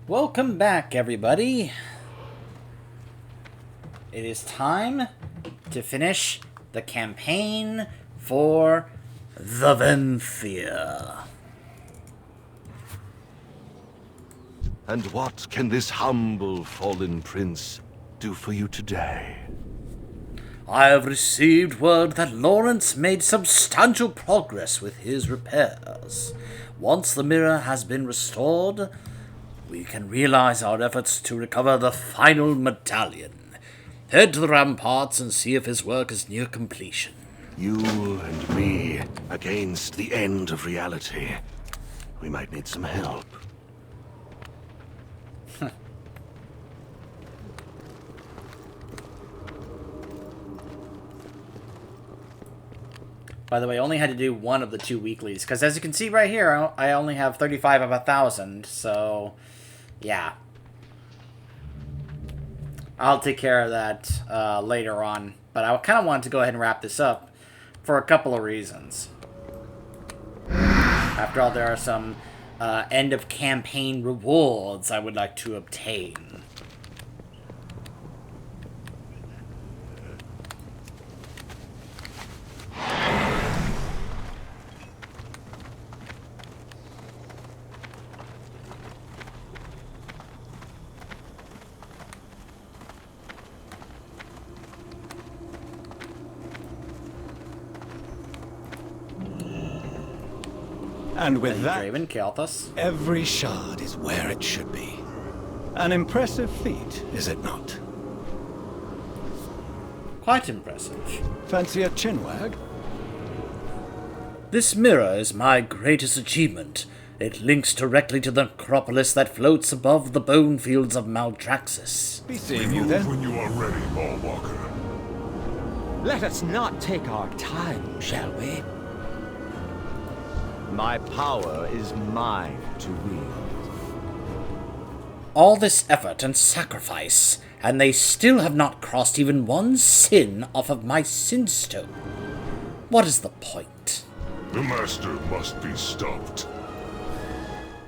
Welcome back, everybody. It is time to finish the campaign for the Venthyr. And what can this humble fallen prince do for you today? I have received word that Lawrence made substantial progress with his repairs. Once the mirror has been restored, we can realize our efforts to recover the final medallion. Head to the ramparts and see if his work is near completion. You and me against the end of reality. We might need some help. By the way, I only had to do one of the 2 weeklies, because as you can see right here, I only have 35 of 1,000, so yeah. I'll take care of that later on, but I kind of wanted to go ahead and wrap this up for a couple of reasons. After all, there are some end-of-campaign rewards I would like to obtain. And with that, Draven, Kel'Thuzad. every shard is where it should be. An impressive feat, is it not? Quite impressive. Fancy a chinwag? This mirror is my greatest achievement. It links directly to the necropolis that floats above the bone fields of Maldraxxus. Be seeing you then. When you are ready, Ballwalker. Let us not take our time, shall we? My power is mine to wield. All this effort and sacrifice, and they still have not crossed even one sin off of my sinstone. What is the point? The Master must be stopped.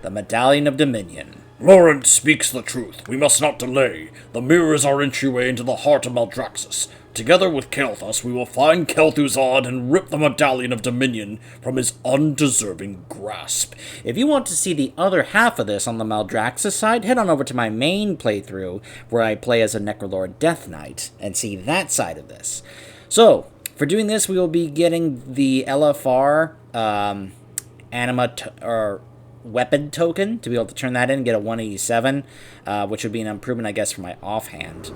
The Medallion of Dominion. Lawrence speaks the truth. We must not delay. The mirror is our entryway into the heart of Maldraxxus. Together with Kel'Thuzad, we will find Kel'Thuzad and rip the Medallion of Dominion from his undeserving grasp. If you want to see the other half of this on the Maldraxxus side, head on over to my main playthrough, where I play as a Necrolord Death Knight, and see that side of this. So, for doing this, we will be getting the LFR weapon token to be able to turn that in and get a 187, which would be an improvement, I guess, for my offhand.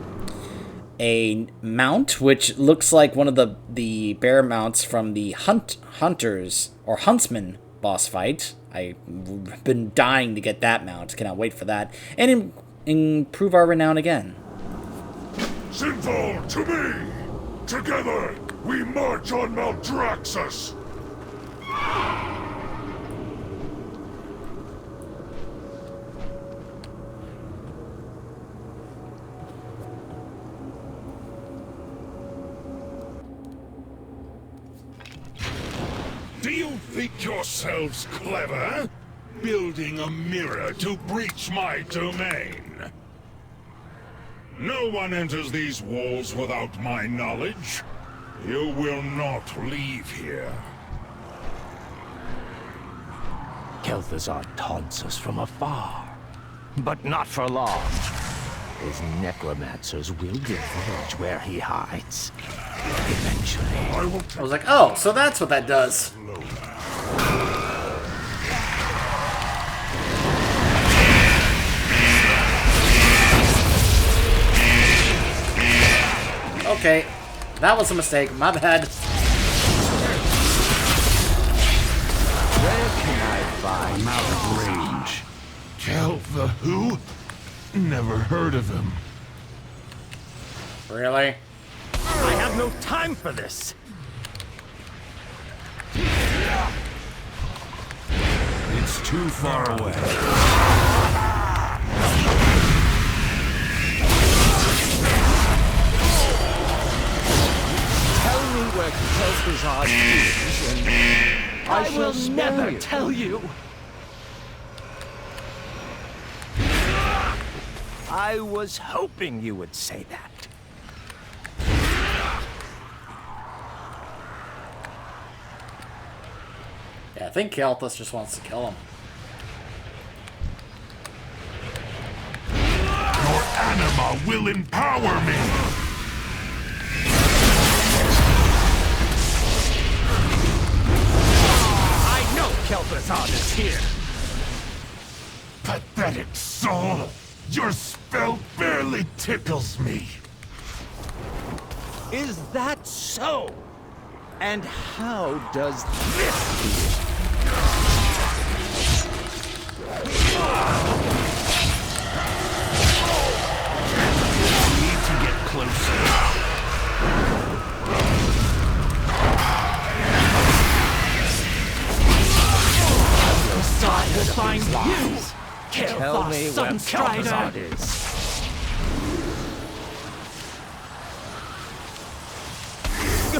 A mount, which looks like one of the bear mounts from the Hunters or Huntsman boss fight. I've been dying to get that mount. Cannot wait for that. And improve our renown again. Sinful, to me! Together, we march on Maldraxxus! Do you think yourselves clever? Building a mirror to breach my domain? No one enters these walls without my knowledge. You will not leave here. Kel'Thuzad taunts us from afar, but not for long. His necromancers will divulge where he hides. Eventually. I was like, oh, so that's what that does. Okay, that was a mistake. My bad. Where can I find? I'm out of range. Kel'Thuzad who? Never heard of him. Really? I have no time for this. It's too far away. Tell me where Kel'Thuzad is, and I will never tell you. I was hoping you would say that. Yeah, I think Kel'Thuzad just wants to kill him. Your anima will empower me! I know Kel'Thuzad is here! Pathetic soul! Your spell barely tickles me! Is that so? And how does this feel? Need to get closer. I will find you! Tell me where Kel'Thuzad is.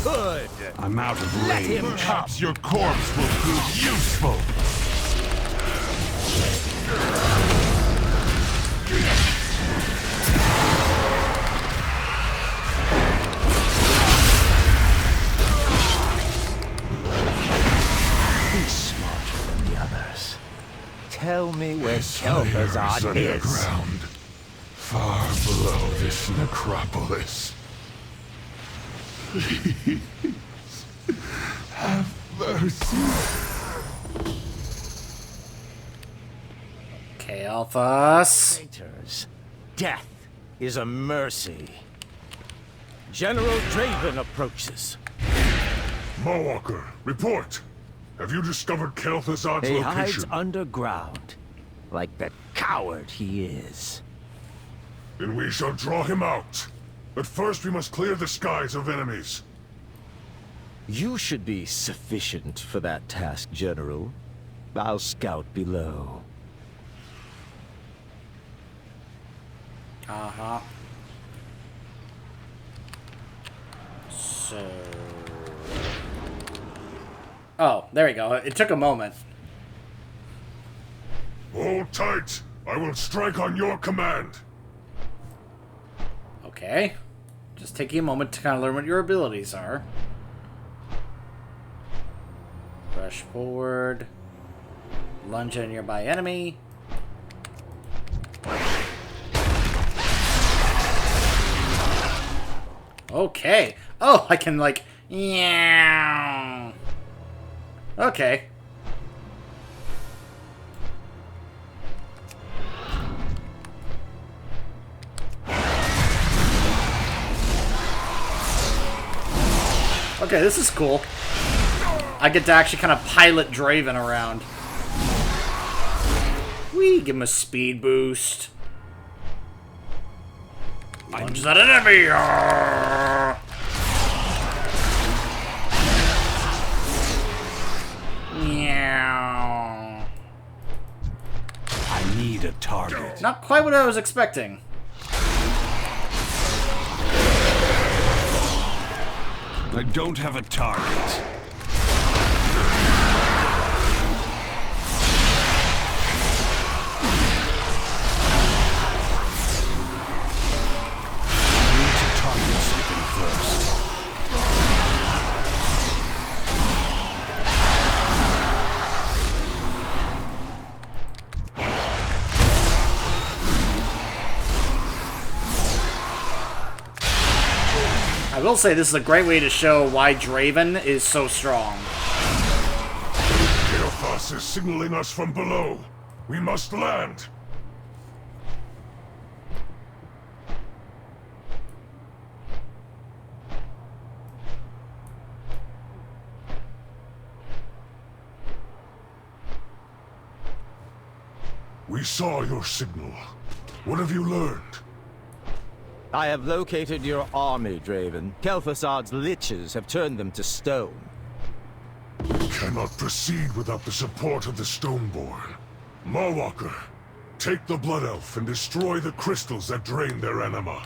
Good! I'm out of Let range. him come. Perhaps your corpse will prove useful. Be smarter than the others. Tell me where Kel'Thuzad is. Underground, far below this necropolis. Please, have mercy. Kel'Thuzad. Traitors, death is a mercy. General Draven approaches. Mawwalker, report. Have you discovered Kel'Thuzad's He location? hides underground, like the coward he is. Then we shall draw him out. But first we must clear the skies of enemies. You should be sufficient for that task, General. I'll scout below. Uh-huh. So... Oh, there we go. It took a moment. Hold tight. I will strike on your command. Okay. Just taking a moment to kind of learn what your abilities are. Rush forward. Lunge at a nearby enemy. Okay. Oh, I can like... Yeah. Okay. Okay, this is cool. I get to actually kind of pilot Draven around. Whee! Give him a speed boost. Lunges at an enemy! Meow. I need a target. Not quite what I was expecting. I don't have a target. I need to target something first. I will say this is a great way to show why Draven is so strong. Kel'Thuzad is signaling us from below. We must land. We saw your signal. What have you learned? I have located your army, Draven. Kel'Thuzad's liches have turned them to stone. Cannot proceed without the support of the Stoneborn. Mawwalker, take the Blood Elf and destroy the crystals that drain their anima.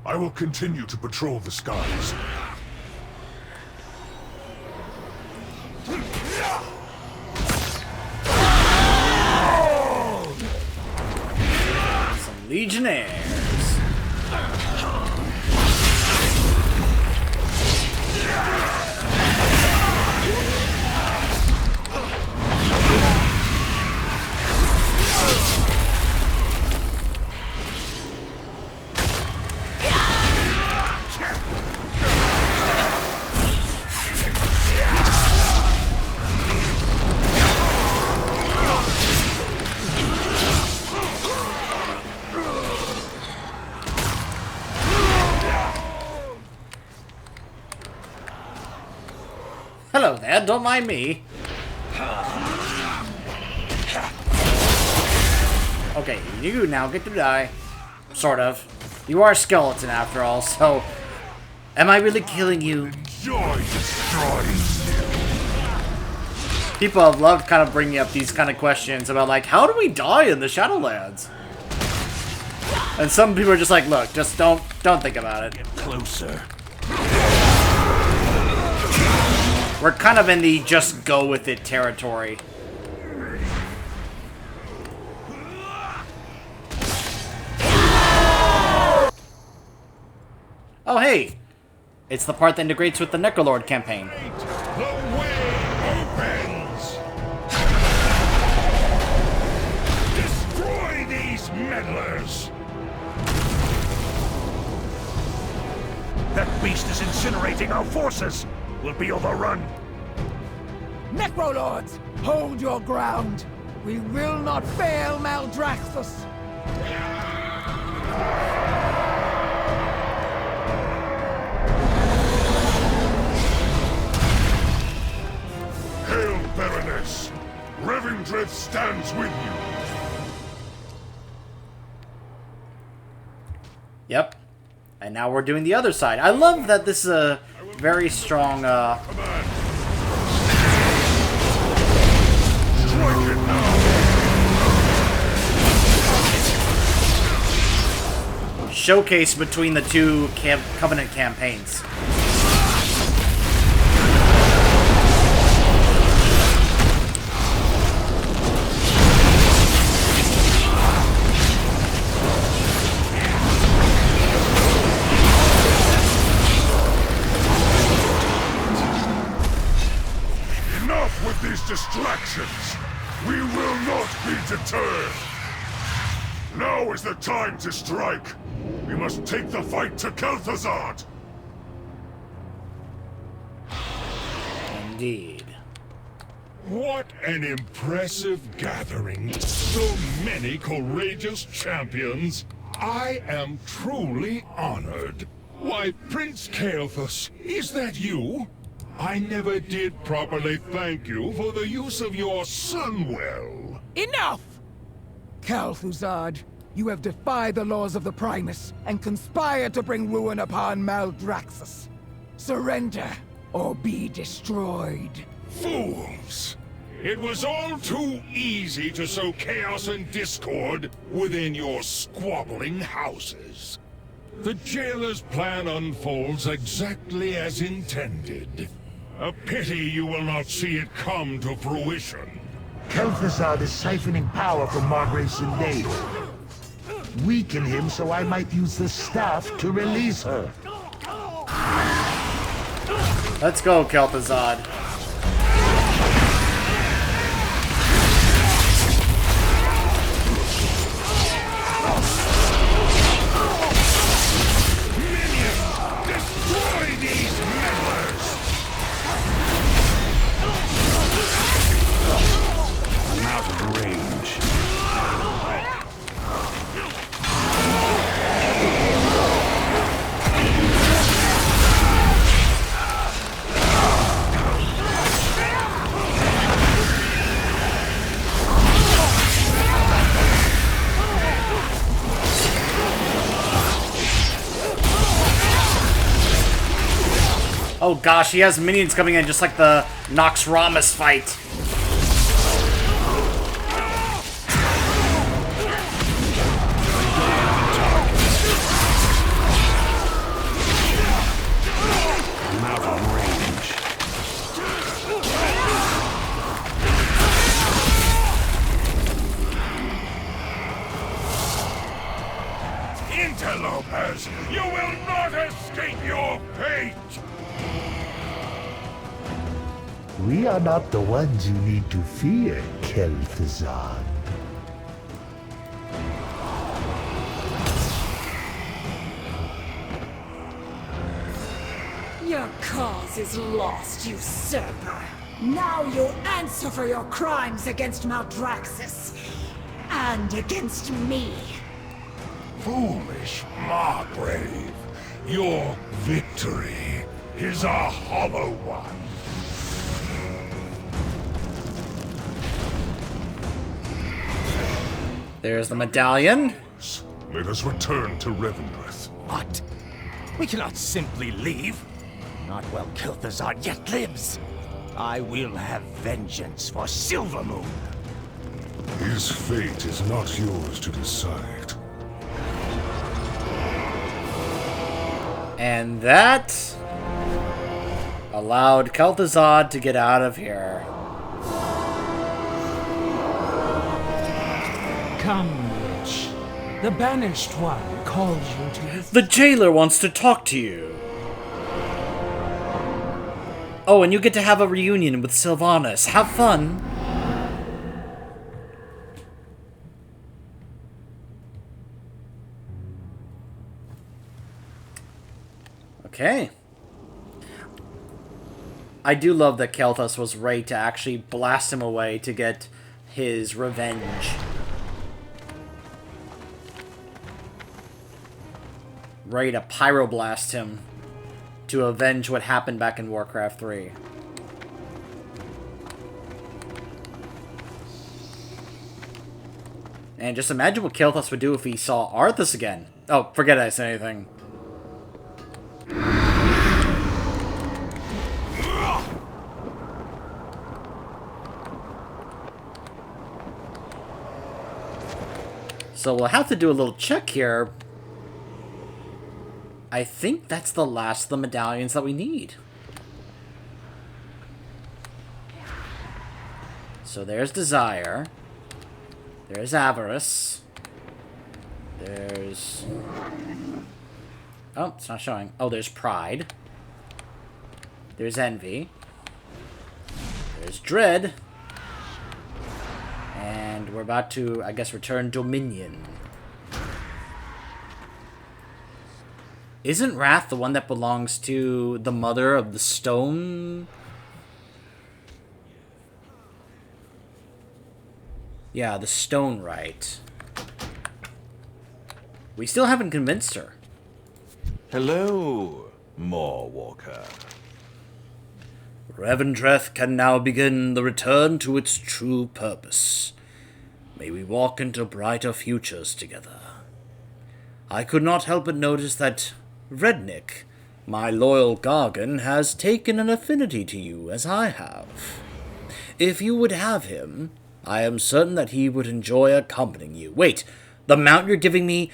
I will continue to patrol the skies. Some Legionnaires. Hello there, don't mind me. Okay, you now get to die. Sort of. You are a skeleton after all, so... Am I really killing you? Enjoy destroying you. People have loved kind of bringing up these kind of questions about, like, how do we die in the Shadowlands? And some people are just like, look, just don't think about it. Closer. We're kind of in the just go with it territory. Oh, hey! It's the part that integrates with the Necrolord campaign. The way opens. Destroy these meddlers. That beast is incinerating our forces. We'll be overrun. Necrolords, hold your ground. We will not fail Maldraxxus. Hail, Baroness. Revendreth stands with you. Yep. And now we're doing the other side. I love that this is a very strong, Strike it now. showcase between the two Covenant campaigns. Enough with these distractions. We will not be deterred. Now is the time to strike. We must take the fight to Kel'Thuzad. Indeed. What an impressive gathering. So many courageous champions. I am truly honored. Why, Prince Kel'Thuz, is that you? I never did properly thank you for the use of your Sunwell. Enough! Kel'Thuzad, you have defied the laws of the Primus and conspired to bring ruin upon Maldraxxus. Surrender, or be destroyed. Fools! It was all too easy to sow chaos and discord within your squabbling houses. The jailer's plan unfolds exactly as intended. A pity you will not see it come to fruition. Kel'Thuzad is siphoning power from Margrave Sindel. Weaken him so I might use the staff to release her. Let's go, Kel'Thuzad. Destroy these meddlers! I'm out of range. Oh gosh, he has minions coming in just like the Nox Ramus fight. I'm out of range. Lopez! You will not escape your fate! We are not the ones you need to fear, Kel'Thuzad. Your cause is lost, usurper. Now you'll answer for your crimes against Maldraxxus. And against me. Foolish Margrave, your victory is a hollow one. There's the medallion. Let us return to Revendreth. What? We cannot simply leave. Not while Kel'Thuzad yet lives. I will have vengeance for Silvermoon. His fate is not yours to decide. And that allowed Kel'Thuzad to get out of here. Come, witch. The Banished One calls you to his... The jailer wants to talk to you. Oh, and you get to have a reunion with Sylvanas. Have fun. Okay. I do love that Kel'Thuzad was ready to actually blast him away to get his revenge. Ready to pyroblast him to avenge what happened back in Warcraft 3. And just imagine what Kel'Thuzad would do if he saw Arthas again. Oh, forget I said anything. So we'll have to do a little check here. I think that's the last of the medallions that we need. So there's Desire. There's Avarice. There's... Oh, it's not showing. Oh, there's Pride. There's Envy. There's Dread. And we're about to, I guess, return Dominion. Isn't Wrath the one that belongs to the mother of the stone? Yeah, the stone right. We still haven't convinced her. Hello, Moorwalker. Revendreth can now begin the return to its true purpose. May we walk into brighter futures together. I could not help but notice that Rednick, my loyal Gargan, has taken an affinity to you, as I have. If you would have him, I am certain that he would enjoy accompanying you. Wait, the mount you're giving me?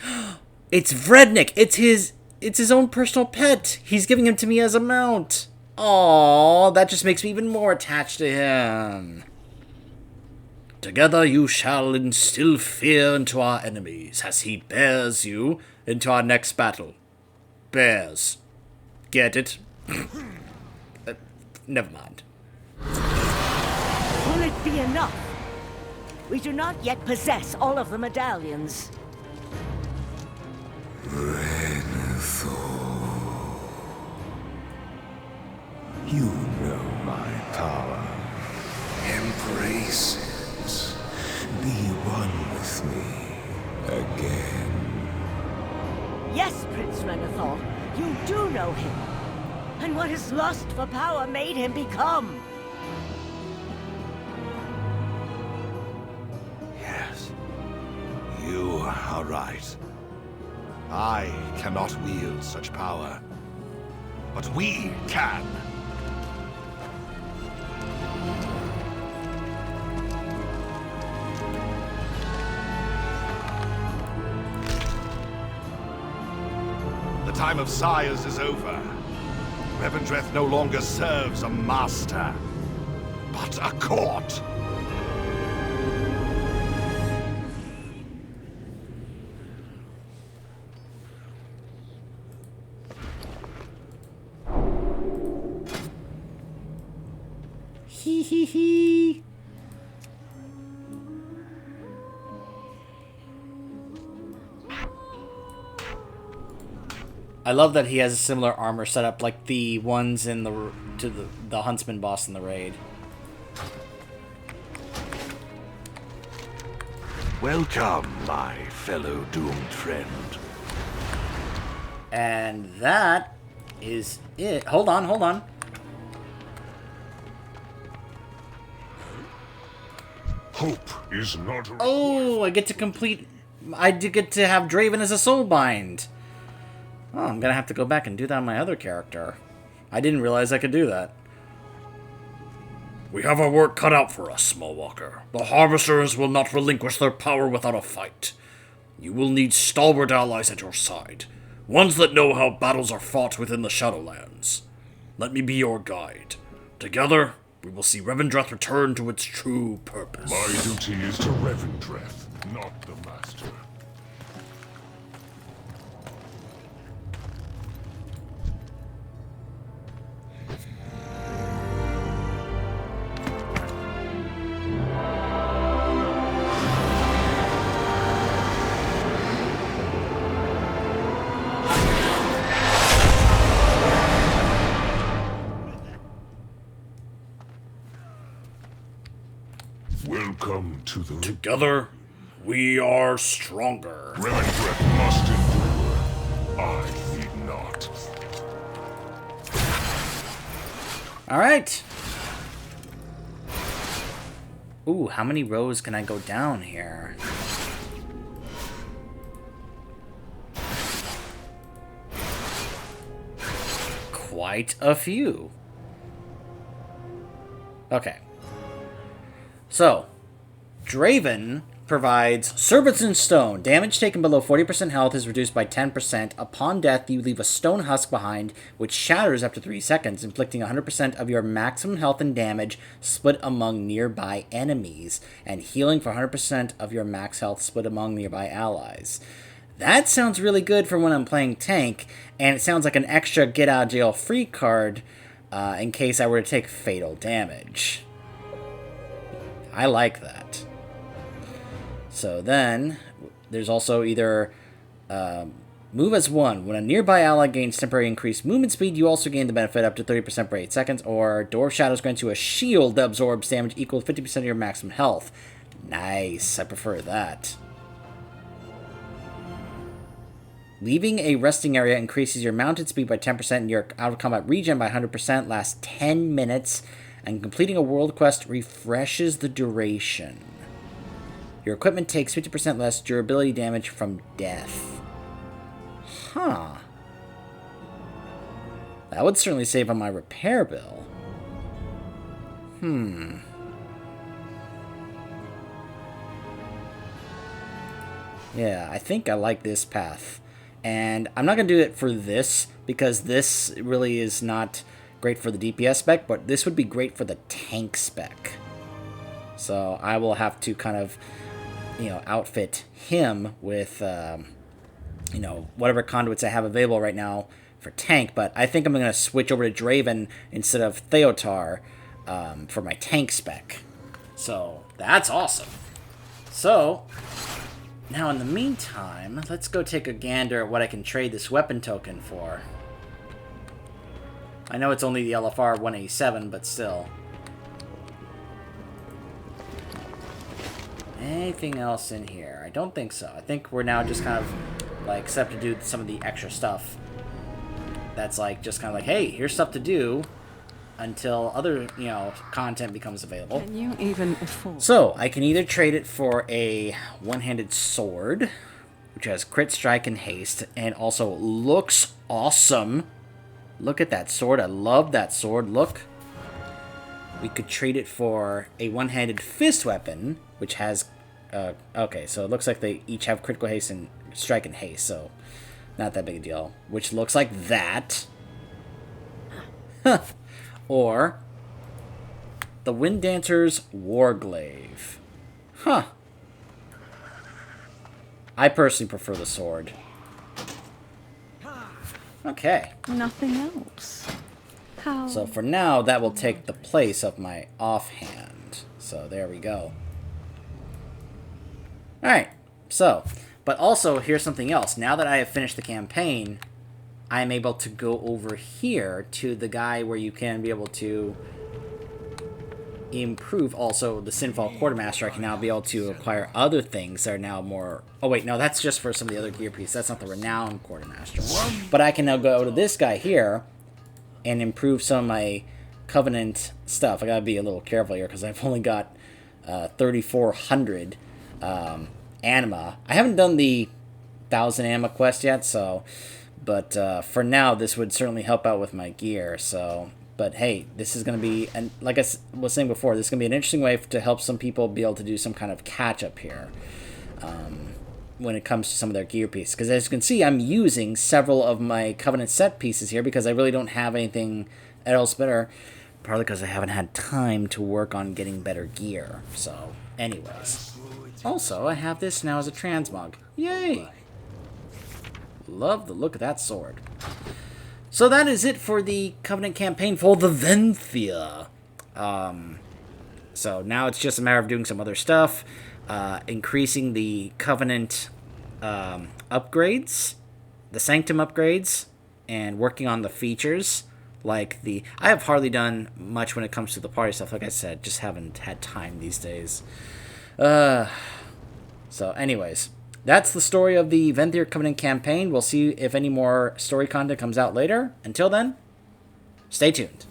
It's Vrednik! It's his own personal pet! He's giving him to me as a mount! Aww, that just makes me even more attached to him. Together you shall instill fear into our enemies, as he bears you into our next battle. Bears. Get it? Never mind. Will it be enough? We do not yet possess all of the medallions. You know my power. Embrace it. Be one with me again. Yes, Prince Renathal, you do know him. And what his lust for power made him become. Yes, you are right. I cannot wield such power, but we can. The time of sires is over. Revendreth no longer serves a master, but a court. Hee hee hee. I love that he has a similar armor setup like the ones in the huntsman boss in the raid. Welcome, my fellow doomed friend. And that is it. Hold on, hold on. Hope is not a... Oh, I get to complete... I do get to have Draven as a soulbind. Oh, I'm gonna have to go back and do that on my other character. I didn't realize I could do that. We have our work cut out for us, Small Walker. The Harvesters will not relinquish their power without a fight. You will need stalwart allies at your side. Ones that know how battles are fought within the Shadowlands. Let me be your guide. Together, we will see Revendreth return to its true purpose. My duty is to Revendreth, not the Master. Welcome to the... Together, we are stronger. Revendreth must endure. I need not. Alright. Ooh, how many rows can I go down here? Quite a few. Okay. So, Draven provides Servants in Stone. Damage taken below 40% health is reduced by 10%. Upon death, you leave a stone husk behind, which shatters after 3 seconds, inflicting 100% of your maximum health and damage split among nearby enemies, and healing for 100% of your max health split among nearby allies. That sounds really good for when I'm playing tank, and it sounds like an extra get-out-of-jail-free card in case I were to take fatal damage. I like that. So then, there's also either move as one. When a nearby ally gains temporary increased movement speed, you also gain the benefit up to 30% per 8 seconds. Or Door of Shadows grants you a shield that absorbs damage equal to 50% of your maximum health. Nice, I prefer that. Leaving a resting area increases your mounted speed by 10% and your out-of-combat regen by 100%, lasts 10 minutes, and completing a world quest refreshes the duration. Your equipment takes 50% less durability damage from death. Huh. That would certainly save on my repair bill. Yeah, I think I like this path. And I'm not going to do it for this, because this really is not great for the DPS spec, but this would be great for the tank spec. So I will have to kind of, outfit him with, whatever conduits I have available right now for tank. But I think I'm going to switch over to Draven instead of Theotar for my tank spec. So that's awesome. So now in the meantime, let's go take a gander at what I can trade this weapon token for. I know it's only the LFR 187, but still. Anything else in here? I don't think so. I think we're now just kind of like set up to do some of the extra stuff. That's like just kind of like, hey, here's stuff to do until other, content becomes available. Can you even afford? So I can either trade it for a one-handed sword, which has crit strike and haste, and also looks awesome. Look at that sword. I love that sword. Look. We could trade it for a one-handed fist weapon, which has... okay, so it looks like they each have critical haste and strike and haste, so not that big a deal. Which looks like that. Or the Wind Dancer's Warglaive. Huh. I personally prefer the sword. Okay. Nothing else. So for now, that will take the place of my offhand. So there we go. Alright, so, but also here's something else. Now that I have finished the campaign, I am able to go over here to the guy where you can be able to improve also the Sinfall Quartermaster. I can now be able to acquire other things that are now more... Oh wait, no, that's just for some of the other gear pieces. That's not the Renowned Quartermaster. But I can now go to this guy here and improve some of my Covenant stuff. I gotta be a little careful here because I've only got 3,400 anima. I haven't done the 1,000 anima quest yet, so... But for now, this would certainly help out with my gear, so... But hey, this is going to be, and like I was saying before, this is going to be an interesting way to help some people be able to do some kind of catch-up here when it comes to some of their gear pieces. Because as you can see, I'm using several of my Covenant set pieces here because I really don't have anything else better, partly because I haven't had time to work on getting better gear. So, anyways. Also, I have this now as a transmog. Yay! Love the look of that sword. So that is it for the Covenant campaign for the Venthyr. So now it's just a matter of doing some other stuff, increasing the Covenant upgrades, the Sanctum upgrades, and working on the features. Like the... I have hardly done much when it comes to the party stuff. Like I said, just haven't had time these days. So anyways... That's the story of the Venthyr Covenant campaign. We'll see if any more story content comes out later. Until then, stay tuned.